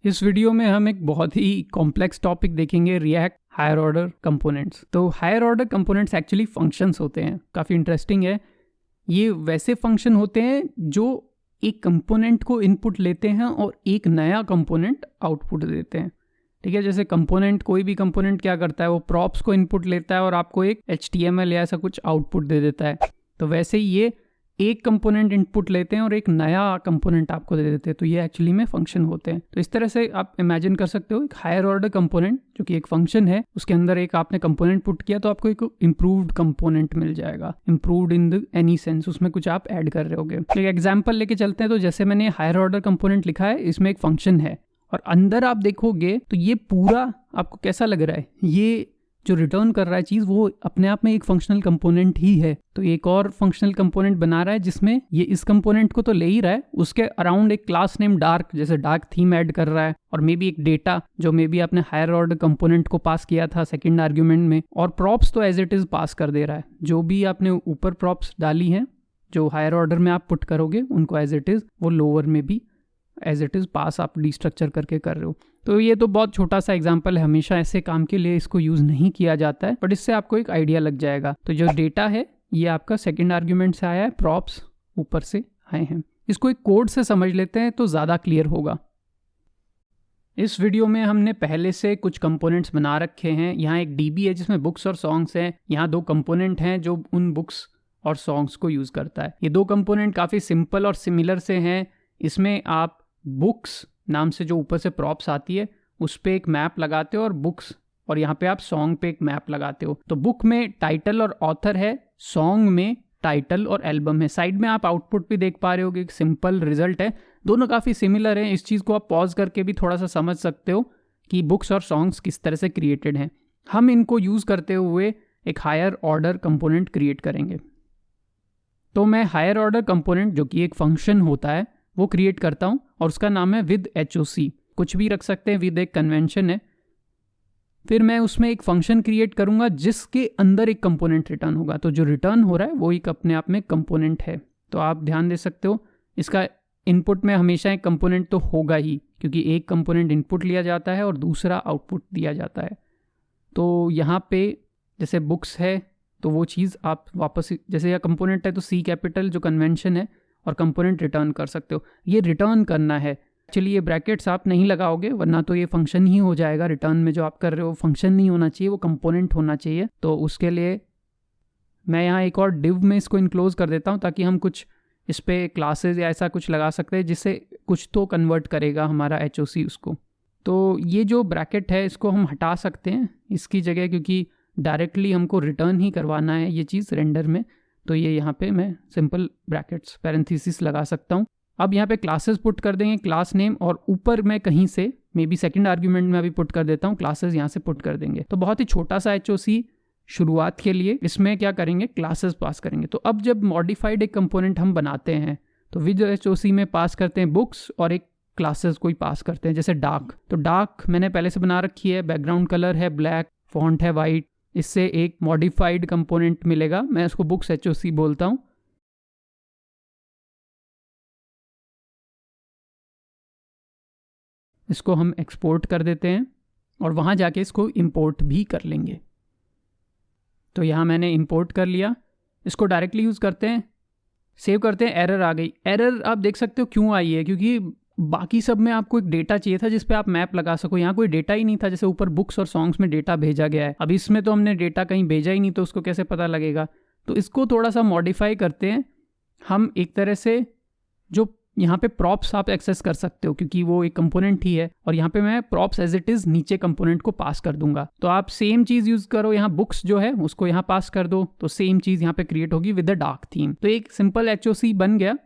इस वीडियो में हम एक बहुत ही कॉम्प्लेक्स टॉपिक देखेंगे, रिएक्ट हायर ऑर्डर कंपोनेंट्स। तो higher order components actually functions होते हैं, काफ़ी इंटरेस्टिंग है। ये वैसे फंक्शन होते हैं जो एक कंपोनेंट को इनपुट लेते हैं और एक नया कंपोनेंट आउटपुट देते हैं। ठीक है, जैसे कंपोनेंट, कोई भी कंपोनेंट क्या करता है, वो प्रॉप्स को इनपुट लेता है और आपको एक HTML या ऐसा कुछ आउटपुट दे देता है। तो वैसे ही ये एक कंपोनेंट इनपुट लेते हैं और एक नया कंपोनेंट आपको दे देते हैं। तो ये एक्चुअली में फंक्शन होते हैं। तो इस तरह से आप इमेजिन कर सकते हो एक हायर ऑर्डर कंपोनेंट जो कि एक फंक्शन है, उसके अंदर एक आपने कंपोनेंट पुट किया तो आपको एक इम्प्रूव्ड कंपोनेंट मिल जाएगा। Improved in the any sense, उसमें कुछ आप ऐड कर रहे होगे। एक एग्जाम्पल लेके चलते हैं। तो जैसे मैंने हायर ऑर्डर कंपोनेंट लिखा है, इसमें एक फंक्शन है और अंदर आप देखोगे तो ये पूरा आपको कैसा लग रहा है, ये जो रिटर्न कर रहा है चीज़ वो अपने आप में एक फंक्शनल कंपोनेंट ही है। तो एक और फंक्शनल कंपोनेंट बना रहा है जिसमें ये इस कंपोनेंट को तो ले ही रहा है, उसके अराउंड एक क्लास नेम डार्क, जैसे डार्क थीम ऐड कर रहा है, और मे बी एक डेटा जो मे बी आपने हायर ऑर्डर कंपोनेंट को पास किया था सेकंड आर्ग्यूमेंट में, और प्रॉप्स तो एज इट इज पास कर दे रहा है। जो भी आपने ऊपर प्रॉप्स डाली हैं जो हायर ऑर्डर में आप पुट करोगे उनको एज इट इज वो लोअर में भी एज इट इज़ पास आप डिस्ट्रक्चर करके कर रहे हो। तो ये तो बहुत छोटा सा एग्जांपल है, हमेशा ऐसे काम के लिए इसको यूज़ नहीं किया जाता है, बट इससे आपको एक आइडिया लग जाएगा। तो जो डेटा है ये आपका सेकंड आर्ग्यूमेंट से आया है, प्रॉप्स ऊपर से आए हैं। इसको एक कोड से समझ लेते हैं तो ज़्यादा क्लियर होगा। इस वीडियो में हमने पहले से कुछ कंपोनेंट्स बना रखे हैं। यहाँ एक DB है जिसमें बुक्स और सॉन्ग्स हैं। यहाँ दो कंपोनेंट हैं जो उन बुक्स और सॉन्ग्स को यूज़ करता है। ये दो कंपोनेंट काफ़ी सिंपल और सिमिलर से हैं। इसमें आप बुक्स नाम से जो ऊपर से प्रॉप्स आती है उस पे एक मैप लगाते हो और बुक्स, और यहाँ पे आप सॉन्ग पे एक मैप लगाते हो। तो बुक में टाइटल और ऑथर है, सॉन्ग में टाइटल और एल्बम है। साइड में आप आउटपुट भी देख पा रहे हो कि एक सिंपल रिजल्ट है। दोनों काफ़ी सिमिलर हैं। इस चीज़ को आप पॉज करके भी थोड़ा सा समझ सकते हो कि बुक्स और सॉन्ग्स किस तरह से क्रिएटेड हैं। हम इनको यूज़ करते हुए एक हायर ऑर्डर कंपोनेंट क्रिएट करेंगे। तो मैं हायर ऑर्डर कंपोनेंट जो कि एक फंक्शन होता है वो क्रिएट करता हूँ और उसका नाम है विद HOC। कुछ भी रख सकते हैं, विद एक कन्वेंशन है। फिर मैं उसमें एक फंक्शन क्रिएट करूँगा जिसके अंदर एक कंपोनेंट रिटर्न होगा। तो जो रिटर्न हो रहा है वो एक अपने आप में कंपोनेंट है। तो आप ध्यान दे सकते हो इसका इनपुट में हमेशा एक कंपोनेंट तो होगा ही, क्योंकि एक कंपोनेंट इनपुट लिया जाता है और दूसरा आउटपुट दिया जाता है। तो यहाँ पे जैसे बुक्स है तो वो चीज़ आप वापस, जैसे यह कंपोनेंट है तो C कैपिटल जो कन्वेंशन है, और कंपोनेंट रिटर्न कर सकते हो। ये रिटर्न करना है। चलिए ये ब्रैकेट्स आप नहीं लगाओगे वरना तो ये फंक्शन ही हो जाएगा। रिटर्न में जो आप कर रहे हो फंक्शन नहीं होना चाहिए, वो कंपोनेंट होना चाहिए। तो उसके लिए मैं यहाँ एक और डिव में इसको इनक्लोज कर देता हूँ ताकि हम कुछ इस पर क्लासेज या ऐसा कुछ लगा सकते हैं जिससे कुछ तो कन्वर्ट करेगा हमारा HOC उसको। तो ये जो ब्रैकेट है इसको हम हटा सकते हैं इसकी जगह, क्योंकि डायरेक्टली हमको रिटर्न ही करवाना है ये चीज़ रेंडर में। तो ये यहाँ पे मैं सिंपल ब्रैकेट्स पैरेंथेसिस लगा सकता हूँ। अब यहाँ पे क्लासेस पुट कर देंगे, क्लास नेम, और ऊपर मैं कहीं से मे बी सेकंड आर्ग्यूमेंट में अभी पुट कर देता हूँ, क्लासेस यहाँ से पुट कर देंगे। तो बहुत ही छोटा सा HOC शुरुआत के लिए। इसमें क्या करेंगे, क्लासेस पास करेंगे। तो अब जब मॉडिफाइड एक कंपोनेंट हम बनाते हैं तो विद HOC में पास करते हैं बुक्स और एक क्लासेस कोई पास करते हैं, जैसे डार्क। तो डार्क मैंने पहले से बना रखी है, बैकग्राउंड कलर है ब्लैक, फॉन्ट है वाइट। इससे एक मॉडिफाइड कंपोनेंट मिलेगा, मैं उसको बुक्स HOC बोलता हूँ। इसको हम एक्सपोर्ट कर देते हैं और वहाँ जाके इसको इंपोर्ट भी कर लेंगे। तो यहाँ मैंने इंपोर्ट कर लिया। इसको डायरेक्टली यूज़ करते हैं, सेव करते हैं। एरर आ गई। एरर आप देख सकते हो क्यों आई है, क्योंकि बाकी सब में आपको एक डेटा चाहिए था जिस पे आप मैप लगा सको। यहाँ कोई डेटा ही नहीं था। जैसे ऊपर बुक्स और सॉन्ग्स में डेटा भेजा गया है, अब इसमें तो हमने डेटा कहीं भेजा ही नहीं, तो उसको कैसे पता लगेगा। तो इसको थोड़ा सा मॉडिफाई करते हैं हम एक तरह से। जो यहाँ पे प्रॉप्स आप एक्सेस कर सकते हो क्योंकि वो एक कंपोनेंट ही है, और यहाँ पे मैं प्रॉप्स एज इट इज़ नीचे कंपोनेंट को पास कर दूंगा। तो आप सेम चीज़ यूज़ करो, यहाँ बुक्स जो है उसको यहाँ पास कर दो, तो सेम चीज़ यहाँ पे क्रिएट होगी विद द डार्क थीम। तो एक सिंपल HOC बन गया।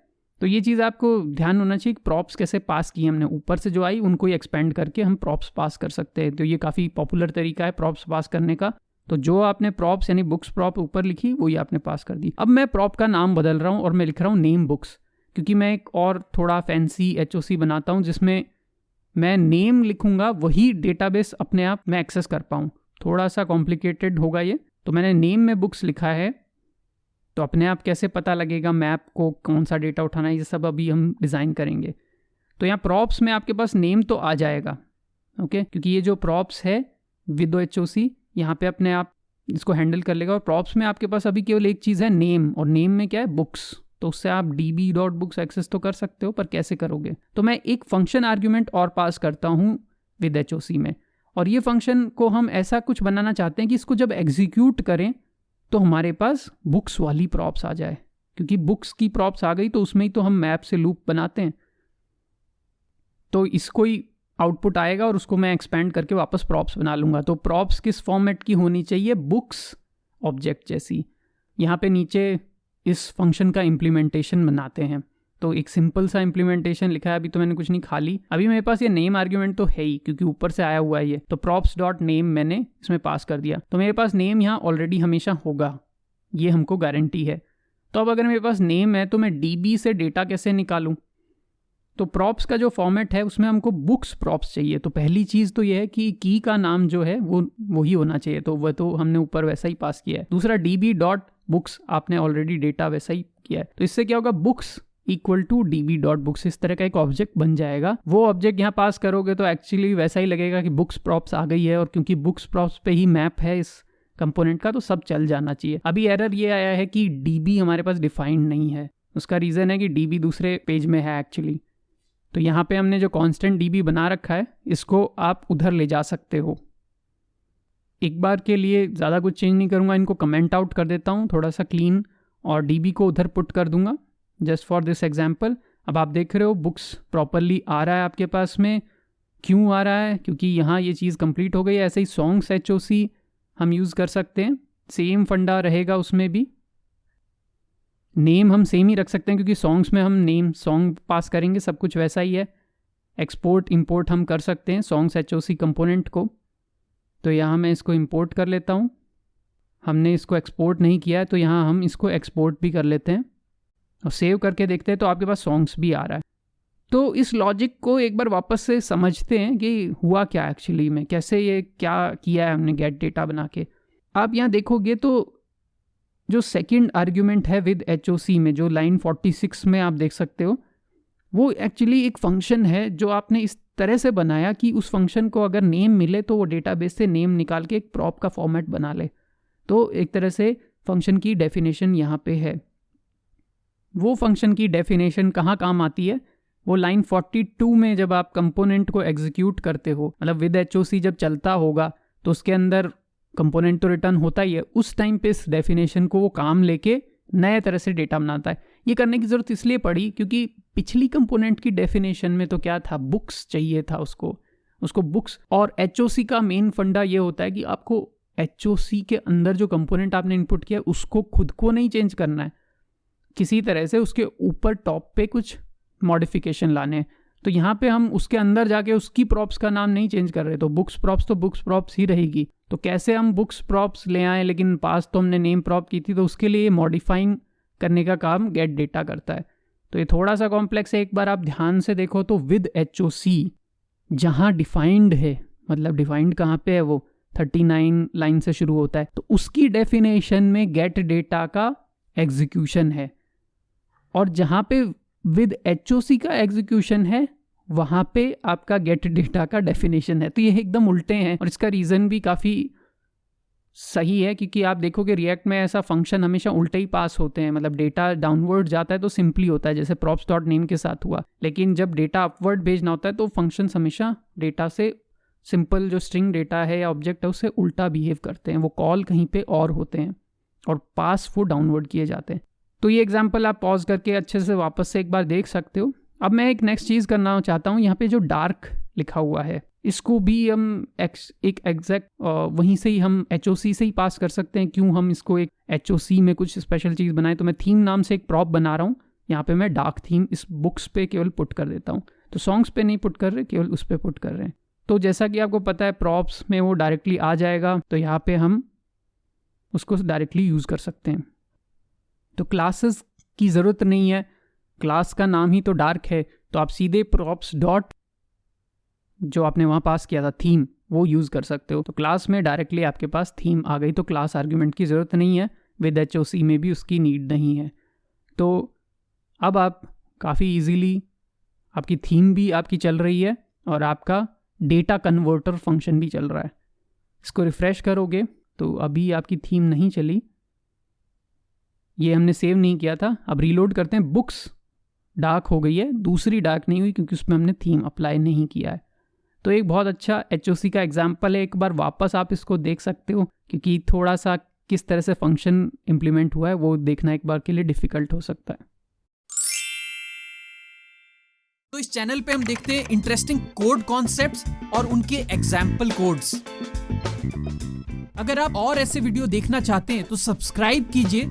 तो ये चीज़ आपको ध्यान होना चाहिए कि प्रॉप्स कैसे पास की हमने, ऊपर से जो आई उनको ही एक्सपेंड करके हम प्रॉप्स पास कर सकते हैं। तो ये काफ़ी पॉपुलर तरीका है प्रॉप्स पास करने का। तो जो आपने प्रॉप्स यानी बुक्स प्रॉप ऊपर लिखी वही आपने पास कर दी। अब मैं प्रॉप का नाम बदल रहा हूँ और मैं लिख रहा हूँ नेम बुक्स, क्योंकि मैं एक और थोड़ा फैंसी HOC बनाता हूँ जिसमें मैं नेम लिखूँगा, वही डेटाबेस अपने आप मैं एक्सेस कर पाऊँ। थोड़ा सा कॉम्प्लिकेटेड होगा ये। तो मैंने नेम में बुक्स लिखा है, तो अपने आप कैसे पता लगेगा मैप को कौन सा डेटा उठाना है, ये सब अभी हम डिज़ाइन करेंगे। तो यहाँ प्रॉप्स में आपके पास नेम तो आ जाएगा, ओके, क्योंकि ये जो प्रॉप्स है विद HOC यहाँ पे अपने आप इसको हैंडल कर लेगा। और प्रॉप्स में आपके पास अभी केवल एक चीज़ है नेम, और नेम में क्या है बुक्स, तो उससे आप db.books एक्सेस तो कर सकते हो, पर कैसे करोगे? तो मैं एक फंक्शन आर्ग्यूमेंट और पास करता हूँ विद HOC में, और ये फंक्शन को हम ऐसा कुछ बनाना चाहते हैं कि इसको जब एग्जीक्यूट करें तो हमारे पास बुक्स वाली प्रॉप्स आ जाए, क्योंकि बुक्स की प्रॉप्स आ गई तो उसमें ही तो हम मैप से लूप बनाते हैं, तो इसको ही आउटपुट आएगा और उसको मैं एक्सपेंड करके वापस प्रॉप्स बना लूँगा। तो प्रॉप्स किस फॉर्मेट की होनी चाहिए? बुक्स ऑब्जेक्ट जैसी। यहाँ पे नीचे इस फंक्शन का इम्प्लीमेंटेशन बनाते हैं, तो एक सिंपल सा इम्प्लीमेंटेशन लिखा है, अभी तो मैंने कुछ नहीं, खाली अभी मेरे पास ये नेम आर्ग्यूमेंट तो है ही क्योंकि ऊपर से आया हुआ है ये, तो प्रॉप्स डॉट नेम मैंने इसमें पास कर दिया, तो मेरे पास नेम यहाँ ऑलरेडी हमेशा होगा, ये हमको गारंटी है। तो अब अगर मेरे पास नेम है तो मैं DB से डेटा कैसे निकालूं? तो प्रॉप्स का जो फॉर्मेट है उसमें हमको बुक्स प्रॉप्स चाहिए। तो पहली चीज़ तो ये है कि की का नाम जो है वो वही होना चाहिए, तो वह तो हमने ऊपर वैसा ही पास किया है। दूसरा db.books आपने ऑलरेडी डेटा वैसा ही किया है, तो इससे क्या होगा, बुक्स इक्वल टू db.books, इस तरह का एक ऑब्जेक्ट बन जाएगा। वो ऑब्जेक्ट यहाँ पास करोगे तो एक्चुअली वैसा ही लगेगा कि बुक्स प्रॉप्स आ गई है, और क्योंकि बुक्स प्रॉप्स पे ही मैप है इस कंपोनेंट का तो सब चल जाना चाहिए। अभी एरर ये आया है कि DB हमारे पास डिफाइंड नहीं है, उसका रीज़न है कि DB दूसरे पेज में है एक्चुअली। तो यहाँ पे हमने जो कांस्टेंट DB बना रखा है इसको आप उधर ले जा सकते हो। एक बार के लिए ज़्यादा कुछ चेंज नहीं करूँगा, इनको कमेंट आउट कर देता हूँ थोड़ा सा क्लीन, और DB को उधर पुट कर दूंगा जस्ट फॉर दिस एग्जाम्पल। अब आप देख रहे हो बुक्स प्रॉपरली आ रहा है आपके पास में। क्यों आ रहा है? क्योंकि यहाँ ये चीज़ कंप्लीट हो गई है। ऐसे ही सॉन्ग्स HOC हम यूज़ कर सकते हैं, सेम फंडा रहेगा उसमें भी। नेम हम सेम ही रख सकते हैं क्योंकि सॉन्ग्स में हम नेम सॉन्ग पास करेंगे, सब कुछ वैसा ही है। एक्सपोर्ट इंपोर्ट हम कर सकते हैं सॉन्ग्स HOC कंपोनेंट को, तो यहाँ मैं इसको इंपोर्ट कर लेता हूँ। हमने इसको एक्सपोर्ट नहीं किया है तो यहाँ हम इसको एक्सपोर्ट भी कर लेते हैं और सेव करके देखते हैं, तो आपके पास सॉन्ग्स भी आ रहा है। तो इस लॉजिक को एक बार वापस से समझते हैं कि हुआ क्या एक्चुअली में, कैसे ये क्या किया है हमने गेट डेटा बना के। आप यहाँ देखोगे तो जो सेकंड आर्ग्यूमेंट है विद HOC में, जो लाइन 46 में आप देख सकते हो, वो एक्चुअली एक फंक्शन है जो आपने इस तरह से बनाया कि उस फंक्शन को अगर नेम मिले तो वो डेटाबेस से नेम निकाल के एक प्रॉप का फॉर्मेट बना ले। तो एक तरह से फंक्शन की डेफिनेशन यहाँ पे है। वो फंक्शन की डेफिनेशन कहाँ काम आती है? वो लाइन 42 में जब आप कंपोनेंट को एग्जीक्यूट करते हो, मतलब विद HOC जब चलता होगा तो उसके अंदर कंपोनेंट तो रिटर्न होता ही है, उस टाइम पे इस डेफिनेशन को वो काम लेके नए तरह से डेटा बनाता है। ये करने की ज़रूरत इसलिए पड़ी क्योंकि पिछली कंपोनेंट की डेफिनेशन में तो क्या था, बुक्स चाहिए था उसको बुक्स। और HOC का मेन फंडा ये होता है कि आपको HOC के अंदर जो कंपोनेंट आपने इनपुट किया उसको खुद को नहीं चेंज करना है, किसी तरह से उसके ऊपर टॉप पे कुछ मॉडिफिकेशन लाने हैं। तो यहाँ पे हम उसके अंदर जाके उसकी प्रॉप्स का नाम नहीं चेंज कर रहे, तो बुक्स प्रॉप्स ही रहेगी। तो कैसे हम बुक्स प्रॉप्स ले आए, लेकिन पास तो हमने नेम प्रॉप की थी, तो उसके लिए मॉडिफाइंग करने का काम गेट डेटा करता है। तो ये थोड़ा सा कॉम्प्लेक्स है, एक बार आप ध्यान से देखो तो विद HOC जहाँ डिफाइंड है, मतलब डिफाइंड कहाँ पे है, वो 39 लाइन से शुरू होता है, तो उसकी डेफिनेशन में गेट डेटा का एग्जीक्यूशन है, और जहाँ पे विद HOC का एग्जीक्यूशन है वहाँ पे आपका गेट डेटा का डेफिनेशन है। तो ये एकदम उल्टे हैं, और इसका रीज़न भी काफ़ी सही है क्योंकि आप देखोगे रिएक्ट में ऐसा फंक्शन हमेशा उल्टे ही पास होते हैं। मतलब डेटा डाउनवर्ड जाता है तो सिंपली होता है, जैसे प्रॉप्स डॉट नेम के साथ हुआ, लेकिन जब डेटा अपवर्ड भेजना होता है तो फंक्शंस हमेशा डेटा से सिंपल जो स्ट्रिंग डेटा है या ऑब्जेक्ट है उससे उल्टा बिहेव करते हैं, वो कॉल कहीं पे और होते हैं और पास वो डाउनवर्ड किए जाते हैं। तो ये एग्जाम्पल आप पॉज करके अच्छे से वापस से एक बार देख सकते हो। अब मैं एक नेक्स्ट चीज़ करना चाहता हूँ, यहाँ पे जो डार्क लिखा हुआ है इसको भी हम एक एग्जैक्ट वहीं से ही हम HOC से ही पास कर सकते हैं। क्यों हम इसको एक HOC में कुछ स्पेशल चीज़ बनाए, तो मैं थीम नाम से एक प्रॉप बना रहा हूँ, यहाँ पे मैं डार्क थीम इस बुक्स पे केवल पुट कर देता हूँ, तो सॉन्ग्स पे नहीं पुट कर रहे, केवल उस पे पुट कर रहे हैं। तो जैसा कि आपको पता है प्रॉप्स में वो डायरेक्टली आ जाएगा, तो यहाँ पे हम उसको डायरेक्टली यूज़ कर सकते हैं। तो क्लासेस की ज़रूरत नहीं है, क्लास का नाम ही तो डार्क है, तो आप सीधे प्रॉप्स डॉट जो आपने वहाँ पास किया था थीम वो यूज़ कर सकते हो। तो क्लास में डायरेक्टली आपके पास थीम आ गई, तो क्लास आर्ग्यूमेंट की ज़रूरत नहीं है, विद HOC में भी उसकी नीड नहीं है। तो अब आप काफ़ी इजीली आपकी थीम भी आपकी चल रही है और आपका डेटा कन्वर्टर फंक्शन भी चल रहा है। इसको रिफ़्रेश करोगे तो अभी आपकी थीम नहीं चली, ये हमने सेव नहीं किया था। अब रीलोड करते हैं, बुक्स डार्क हो गई है, दूसरी डार्क नहीं हुई क्योंकि उसमें हमने थीम अप्लाई नहीं किया है। तो एक बहुत अच्छा HOC का एग्जाम्पल है, एक बार वापस आप इसको देख सकते हो क्योंकि थोड़ा सा किस तरह से फंक्शन इम्प्लीमेंट हुआ है वो देखना एक बार के लिए डिफ़िकल्ट हो सकता है। तो इस चैनल पे हम देखते हैं इंटरेस्टिंग कोड कॉन्सेप्ट्स और उनके एग्जाम्पल कोड्स। अगर आप और ऐसे वीडियो देखना चाहते हैं तो सब्सक्राइब कीजिए